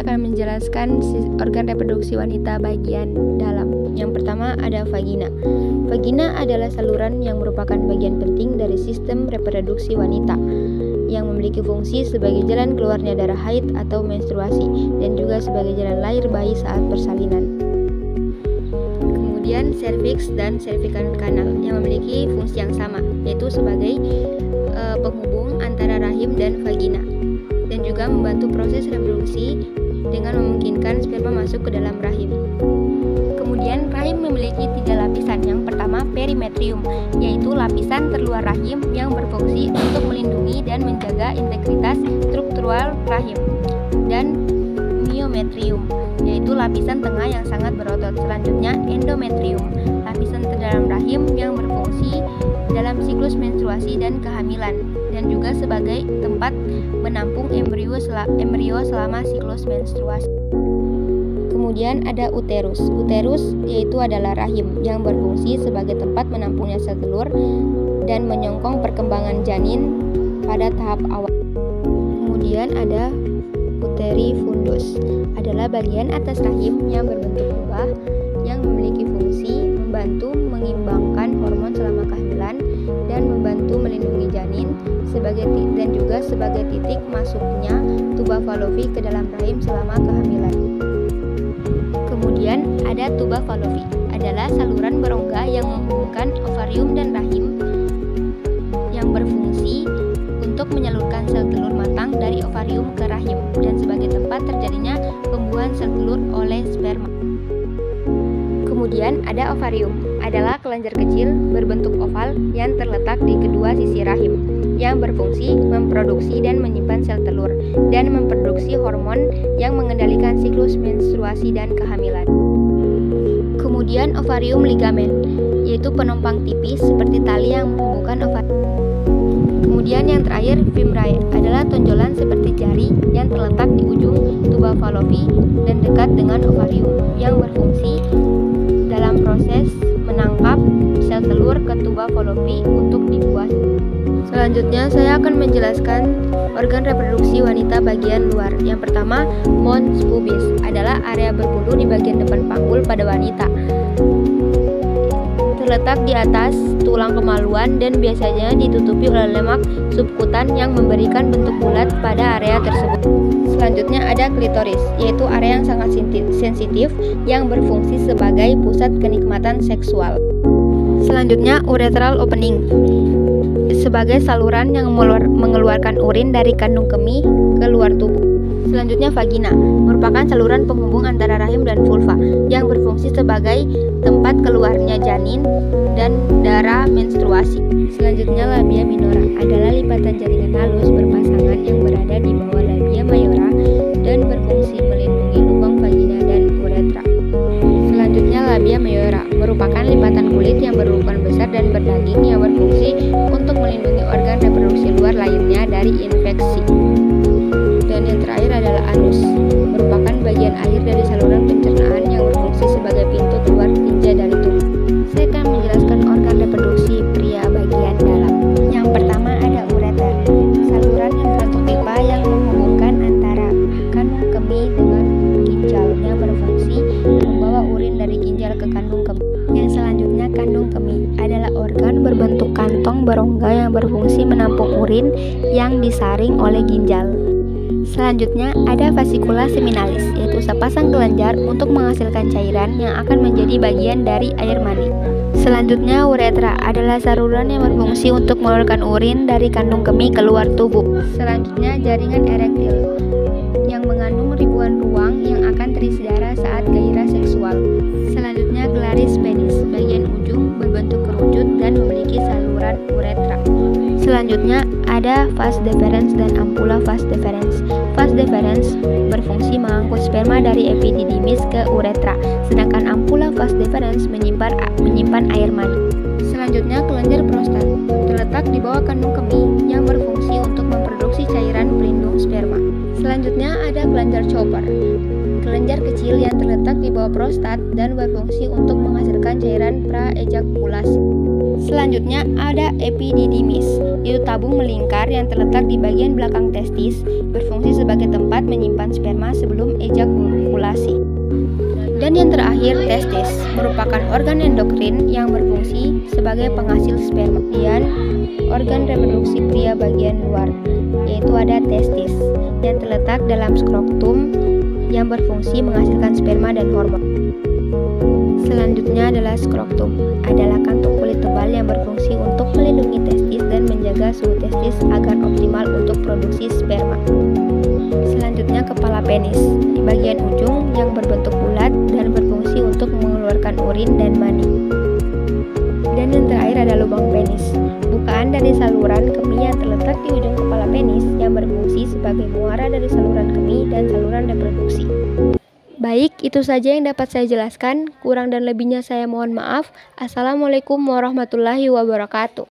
kita akan menjelaskan organ reproduksi wanita bagian dalam. Yang pertama ada vagina. Vagina adalah saluran yang merupakan bagian penting dari sistem reproduksi wanita, yang memiliki fungsi sebagai jalan keluarnya darah haid atau menstruasi, dan juga sebagai jalan lahir bayi saat persalinan. Kemudian serviks dan cervical canal yang memiliki fungsi yang sama, yaitu sebagai penghubung antara rahim dan vagina, dan juga membantu proses reproduksi dengan memungkinkan sperma masuk ke dalam rahim. Kemudian rahim memiliki 3 lapisan. Yang pertama perimetrium, yaitu lapisan terluar rahim yang berfungsi untuk melindungi dan menjaga integritas struktural rahim. Dan myometrium, yaitu lapisan tengah yang sangat berotot. Selanjutnya endometrium, lapisan terdalam rahim yang berfungsi dalam siklus menstruasi dan kehamilan, dan juga sebagai tempat menampung embrio selama siklus menstruasi. Kemudian ada uterus. Uterus yaitu adalah rahim yang berfungsi sebagai tempat menampungnya sel telur dan menyokong perkembangan janin pada tahap awal. Kemudian ada uteri fundus, adalah bagian atas rahim yang berbentuk kubah yang memiliki fungsi membantu mengimbangkan hormon selama kehamilan dan membantu melindungi janin dan juga sebagai titik masuknya tuba Fallopi ke dalam rahim selama kehamilan. Kemudian ada tuba Fallopi, adalah saluran berongga yang menghubungkan ovarium dan rahim yang berfungsi untuk menyalurkan sel telur matang dari ovarium ke rahim dan sebagai tempat terjadinya pembuahan sel telur oleh sperma. Kemudian ada ovarium, adalah kelenjar kecil berbentuk oval yang terletak di kedua sisi rahim yang berfungsi memproduksi dan menyimpan sel telur dan memproduksi hormon yang mengendalikan siklus menstruasi dan kehamilan. Kemudian ovarium ligamen, yaitu penompang tipis seperti tali yang menghubungkan ovarium. Kemudian yang terakhir fimbriae, adalah tonjolan seperti jari yang terletak di ujung tuba Fallopi dan dekat dengan ovarium yang berfungsi dalam proses menangkap sel telur ke tuba Fallopi untuk dibuat. Selanjutnya saya akan menjelaskan organ reproduksi wanita bagian luar. Yang pertama, mons pubis, adalah area berbulu di bagian depan panggul pada wanita. Terletak di atas tulang kemaluan dan biasanya ditutupi oleh lemak subkutan yang memberikan bentuk bulat pada area tersebut. Selanjutnya ada klitoris, yaitu area yang sangat sensitif yang berfungsi sebagai pusat kenikmatan seksual. Selanjutnya urethral opening, sebagai saluran yang mengeluarkan urin dari kandung kemih ke luar tubuh. Selanjutnya vagina, merupakan saluran penghubung antara rahim dan vulva yang berfungsi sebagai tempat keluarnya janin dan darah menstruasi. Selanjutnya labia minora, adalah lipatan jaringan halus berpasangan yang berada di bawah labia mayora dan berfungsi melindungi lubang vagina dan uretra. Selanjutnya labia majora, merupakan lipatan kulit yang berukuran besar dan berdaging yang berfungsi untuk melindungi organ reproduksi luar lainnya dari infeksi. Dan yang terakhir adalah anus, merupakan bagian akhir dari saluran pencernaan yang berfungsi sebagai pintu keluar tinja dari tubuh. Saya akan menjelaskan organ reproduksi pria bagian dalam. Yang pertama ada ureter, saluran yang berbentuk pipa yang menghubungkan antara kandung kemih dengan ginjal yang berfungsi membawa urin dari ginjal ke kandung kemih. Yang selanjutnya kandung kemih, adalah organ berbentuk kantong berongga yang berfungsi menampung urin yang disaring oleh ginjal. Selanjutnya ada vasikula seminalis, yaitu sepasang kelenjar untuk menghasilkan cairan yang akan menjadi bagian dari air mani. Selanjutnya uretra, adalah saluran yang berfungsi untuk mengeluarkan urin dari kandung kemih keluar tubuh. Selanjutnya jaringan erektil, yang mengandung ribuan ruang yang akan terisi darah saat gairah seksual. Selanjutnya galaris penis, bagian ujung berbentuk kerucut dan memiliki saluran uretra. Selanjutnya ada vas deferens dan ampula vas deferens. Vas deferens berfungsi mengangkut sperma dari epididymis ke uretra, sedangkan ampula vas deferens menyimpan air mani. Selanjutnya kelenjar prostat, terletak di bawah kandung kemih yang berfungsi untuk memproduksi cairan pelindung sperma. Selanjutnya ada kelenjar Chopper, kelenjar kecil yang terletak di bawah prostat dan berfungsi untuk menghasilkan cairan praejakulasi. Selanjutnya ada epididymis, yaitu tabung melingkar yang terletak di bagian belakang testis, berfungsi sebagai tempat menyimpan sperma sebelum ejakulasi. Dan yang terakhir, testis merupakan organ endokrin yang berfungsi sebagai penghasil sperma. Dan organ reproduksi pria bagian luar, yaitu ada testis yang terletak dalam skrotum yang berfungsi menghasilkan sperma dan hormon. Selanjutnya adalah skrotum, adalah kantung kulit tebal yang berfungsi untuk melindungi testis dan menjaga suhu testis agar optimal untuk produksi sperma. Selanjutnya kepala penis, di bagian ujung yang berbentuk bulat dan berfungsi untuk mengeluarkan urin dan mani. Dan yang terakhir ada lubang penis, bukaan dari saluran kemih yang terletak di ujung kepala penis yang berfungsi sebagai muara dari saluran kemih dan saluran reproduksi. Baik, itu saja yang dapat saya jelaskan. Kurang dan lebihnya saya mohon maaf. Assalamualaikum warahmatullahi wabarakatuh.